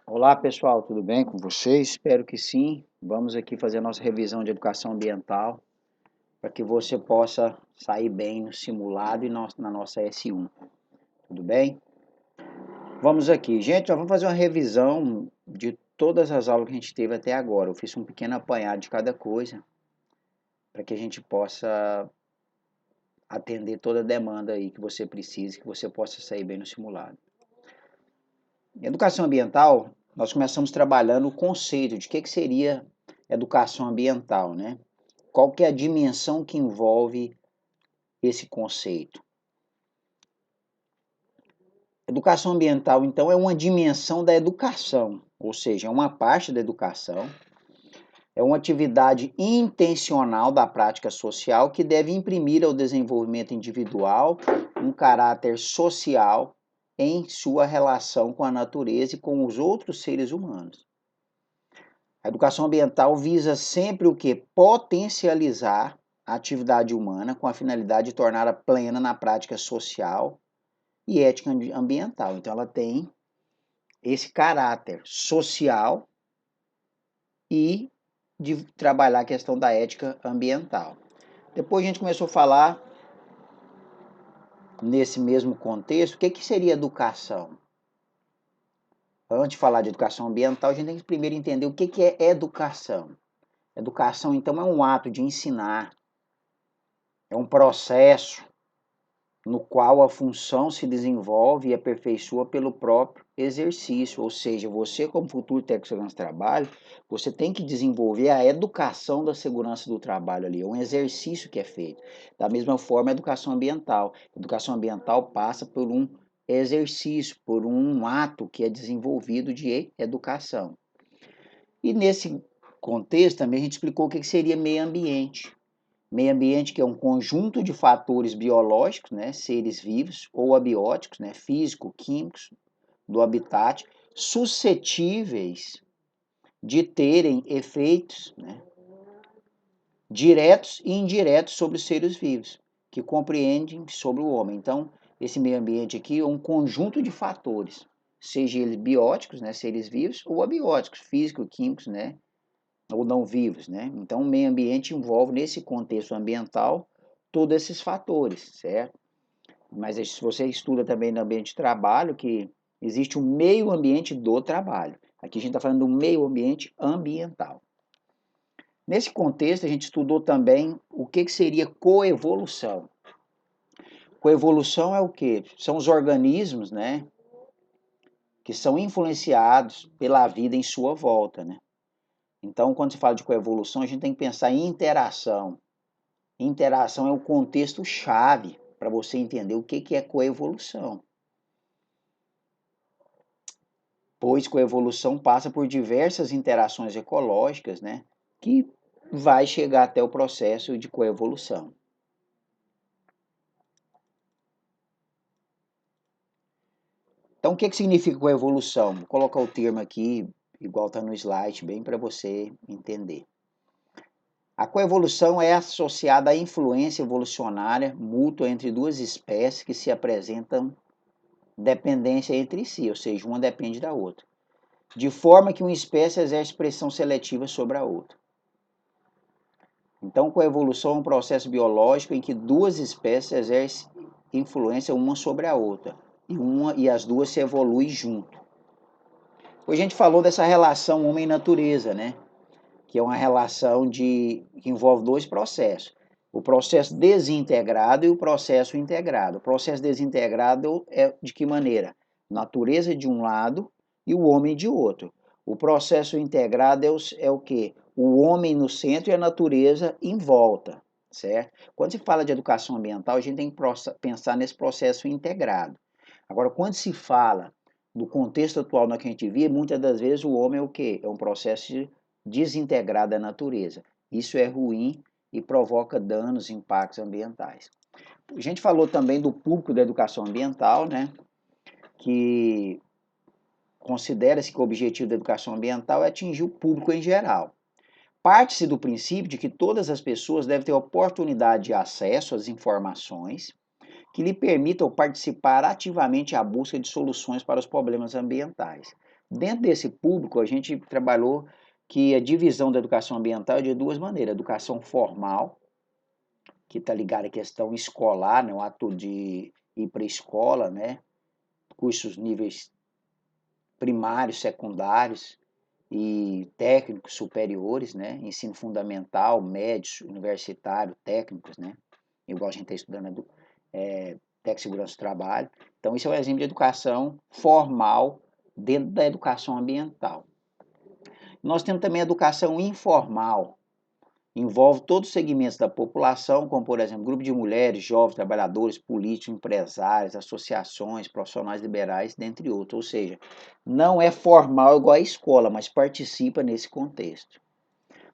Olá pessoal, tudo bem com vocês? Espero que sim. Vamos aqui fazer a nossa revisão de educação ambiental para que você possa sair bem no simulado e na nossa S1. Tudo bem? Vamos aqui, gente, vamos fazer uma revisão de todas as aulas que a gente teve até agora. Eu fiz um pequeno apanhado de cada coisa para que a gente possa atender toda a demanda aí que você precise, que você possa sair bem no simulado. Em educação ambiental, nós começamos trabalhando o conceito de que seria educação ambiental, né? Qual que é a dimensão que envolve esse conceito? Educação ambiental, então, é uma dimensão da educação, ou seja, é uma parte da educação, é uma atividade intencional da prática social que deve imprimir ao desenvolvimento individual um caráter social em sua relação com a natureza e com os outros seres humanos. A educação ambiental visa sempre o que? Potencializar a atividade humana com a finalidade de torná-la plena na prática social e ética ambiental. Então, ela tem esse caráter social e de trabalhar a questão da ética ambiental. Depois a gente começou a falar, nesse mesmo contexto, o que seria educação? Antes de falar de educação ambiental, a gente tem que primeiro entender o que é educação. Educação, então, é um ato de ensinar, é um processo no qual a função se desenvolve e aperfeiçoa pelo próprio exercício, ou seja, você como futuro técnico de segurança do trabalho, você tem que desenvolver a educação da segurança do trabalho ali, é um exercício que é feito. Da mesma forma, a educação ambiental. A educação ambiental passa por um exercício, por um ato que é desenvolvido de educação. E nesse contexto também a gente explicou o que seria meio ambiente. Meio ambiente que é um conjunto de fatores biológicos, né, seres vivos ou abióticos, né, físico-químicos do habitat, suscetíveis de terem efeitos, né, diretos e indiretos sobre os seres vivos, que compreendem sobre o homem. Então, esse meio ambiente aqui é um conjunto de fatores, seja eles bióticos, né, seres vivos, ou abióticos, físico-químicos, né, ou não vivos, né? Então, o meio ambiente envolve, nesse contexto ambiental, todos esses fatores, certo? Mas se você estuda também no ambiente de trabalho, que existe um meio ambiente do trabalho. Aqui a gente está falando do meio ambiente ambiental. Nesse contexto, a gente estudou também o que seria coevolução. Coevolução é o quê? São os organismos, né, que são influenciados pela vida em sua volta, né? Então, quando se fala de coevolução, a gente tem que pensar em interação. Interação é o contexto chave para você entender o que é coevolução. Pois coevolução passa por diversas interações ecológicas, né, que vai chegar até o processo de coevolução. Então, o que significa coevolução? Vou colocar o termo aqui, igual está no slide, bem para você entender. A coevolução é associada à influência evolucionária mútua entre duas espécies que se apresentam dependência entre si, ou seja, uma depende da outra, de forma que uma espécie exerce pressão seletiva sobre a outra. Então, coevolução é um processo biológico em que duas espécies exercem influência uma sobre a outra, e as duas se evoluem junto. Hoje a gente falou dessa relação homem-natureza, né? Que é uma relação que envolve dois processos. O processo desintegrado e o processo integrado. O processo desintegrado é de que maneira? Natureza de um lado e o homem de outro. O processo integrado é o quê? O homem no centro e a natureza em volta, certo? Quando se fala de educação ambiental, a gente tem que pensar nesse processo integrado. Agora, quando se fala do contexto atual na que a gente vive, muitas das vezes o homem é o quê? É um processo desintegrado da natureza. Isso é ruim e provoca danos, impactos ambientais. A gente falou também do público da educação ambiental, né? Que considera-se que o objetivo da educação ambiental é atingir o público em geral. Parte-se do princípio de que todas as pessoas devem ter oportunidade de acesso às informações que lhe permitam participar ativamente à busca de soluções para os problemas ambientais. Dentro desse público, a gente trabalhou que a divisão da educação ambiental é de duas maneiras: educação formal, que está ligada à questão escolar, né, o ato de ir para a escola, né, cursos níveis primários, secundários e técnicos superiores, né, ensino fundamental, médio, universitário, técnicos, né, igual a gente está estudando técnico de segurança do trabalho. Então, isso é um exemplo de educação formal dentro da educação ambiental. Nós temos também a educação informal, envolve todos os segmentos da população, como, por exemplo, grupo de mulheres, jovens, trabalhadores, políticos, empresários, associações, profissionais liberais, dentre outros. Ou seja, não é formal igual a escola, mas participa nesse contexto.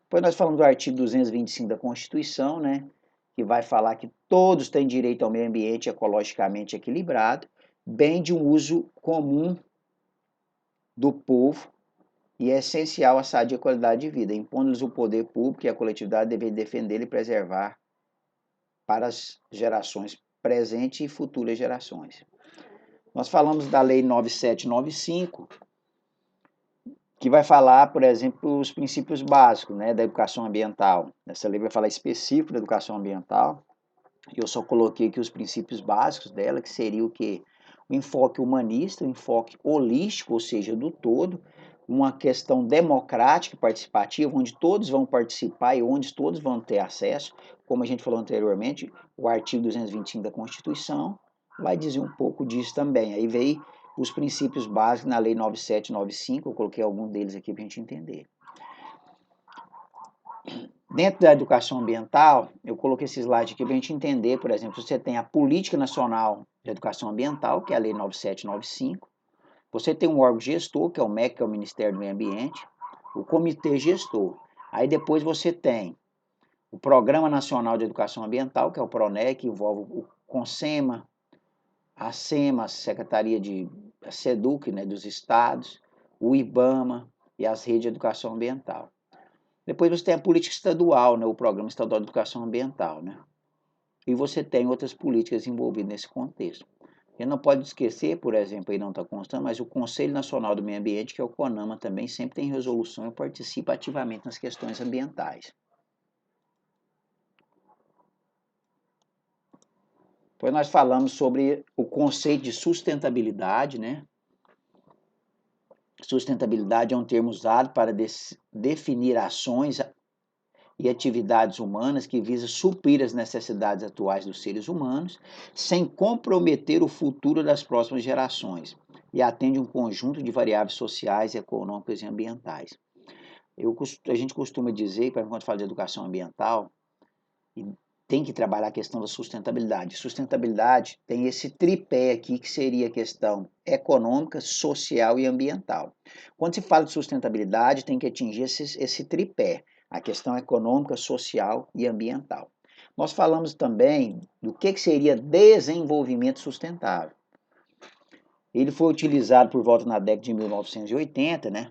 Depois nós falamos do artigo 225 da Constituição, né, que vai falar que todos têm direito ao meio ambiente ecologicamente equilibrado, bem de um uso comum do povo, e é essencial a sadia qualidade de vida, impondo-lhes o poder público e a coletividade devem defender e preservar para as gerações presentes e futuras gerações. Nós falamos da Lei 9795, que vai falar, por exemplo, os princípios básicos, né, da educação ambiental. Essa lei vai falar específico da educação ambiental, e eu só coloquei aqui os princípios básicos dela, que seria o quê? O enfoque humanista, o enfoque holístico, ou seja, do todo, uma questão democrática e participativa, onde todos vão participar e onde todos vão ter acesso, como a gente falou anteriormente, o artigo 225 da Constituição vai dizer um pouco disso também. Aí veio os princípios básicos na Lei 9795, eu coloquei algum deles aqui para a gente entender. Dentro da educação ambiental, eu coloquei esse slide aqui para a gente entender, por exemplo, você tem a Política Nacional de Educação Ambiental, que é a Lei 9795, você tem um órgão gestor, que é o MEC, que é o Ministério do Meio Ambiente, o Comitê Gestor. Aí depois você tem o Programa Nacional de Educação Ambiental, que é o PRONEC, que envolve o CONSEMA, a SEMA, a Secretaria de a SEDUC, né, dos estados, o IBAMA e as redes de educação ambiental. Depois você tem a política estadual, né, o Programa Estadual de Educação Ambiental, né? E você tem outras políticas envolvidas nesse contexto. E não pode esquecer, por exemplo, aí não está constando, mas o Conselho Nacional do Meio Ambiente, que é o CONAMA também, sempre tem resolução e participa ativamente nas questões ambientais. Depois nós falamos sobre o conceito de sustentabilidade, né? Sustentabilidade é um termo usado para definir ações e atividades humanas que visam suprir as necessidades atuais dos seres humanos, sem comprometer o futuro das próximas gerações, e atende um conjunto de variáveis sociais, econômicas e ambientais. A gente costuma dizer, quando fala de educação ambiental, tem que trabalhar a questão da sustentabilidade. Sustentabilidade tem esse tripé aqui, que seria a questão econômica, social e ambiental. Quando se fala de sustentabilidade, tem que atingir esse tripé, a questão econômica, social e ambiental. Nós falamos também do que seria desenvolvimento sustentável. Ele foi utilizado por volta na década de 1980, né?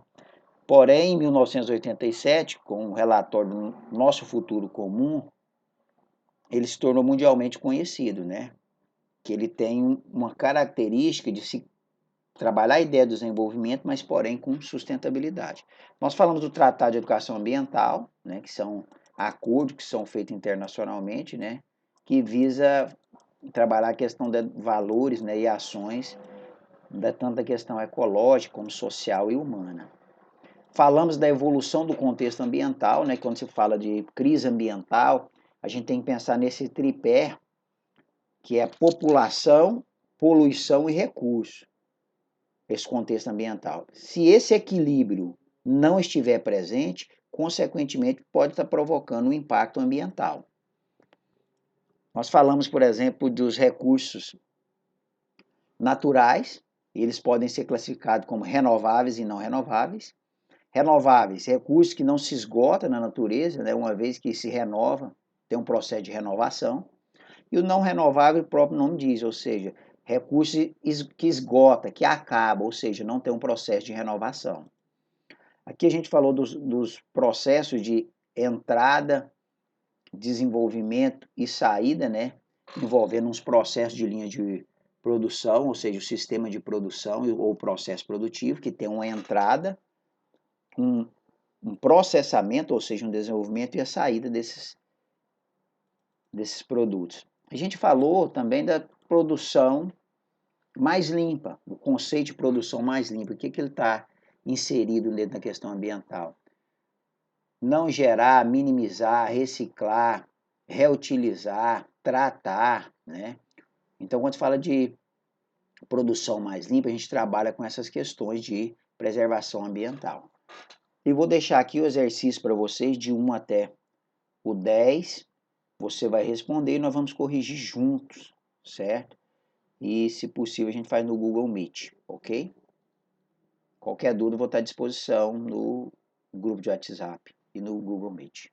Porém, em 1987, com o relatório do Nosso Futuro Comum, ele se tornou mundialmente conhecido, né? Que ele tem uma característica de se trabalhar a ideia do desenvolvimento, mas porém com sustentabilidade. Nós falamos do Tratado de Educação Ambiental, né, que são acordos que são feitos internacionalmente, né, que visa trabalhar a questão de valores, né, e ações, tanto da questão ecológica como social e humana. Falamos da evolução do contexto ambiental, né, quando se fala de crise ambiental, a gente tem que pensar nesse tripé, que é população, poluição e recurso, esse contexto ambiental. Se esse equilíbrio não estiver presente, consequentemente pode estar provocando um impacto ambiental. Nós falamos, por exemplo, dos recursos naturais, eles podem ser classificados como renováveis e não renováveis. Renováveis, recursos que não se esgotam na natureza, né, uma vez que se renova, tem um processo de renovação. E o não renovável, o próprio nome diz, ou seja, recurso que esgota, que acaba, ou seja, não tem um processo de renovação. Aqui a gente falou dos processos de entrada, desenvolvimento e saída, né? envolvendo uns processos de linha de produção, ou seja, o sistema de produção ou processo produtivo, que tem uma entrada, um processamento, ou seja, um desenvolvimento e a saída desses produtos. A gente falou também da produção mais limpa, o conceito de produção mais limpa, o que ele está inserido dentro da questão ambiental. Não gerar, minimizar, reciclar, reutilizar, tratar, né? Então, quando se fala de produção mais limpa, a gente trabalha com essas questões de preservação ambiental. E vou deixar aqui o exercício para vocês de 1 até o 10. Você vai responder e nós vamos corrigir juntos, certo? E, se possível, a gente faz no Google Meet, ok? Qualquer dúvida, vou estar à disposição no grupo de WhatsApp e no Google Meet.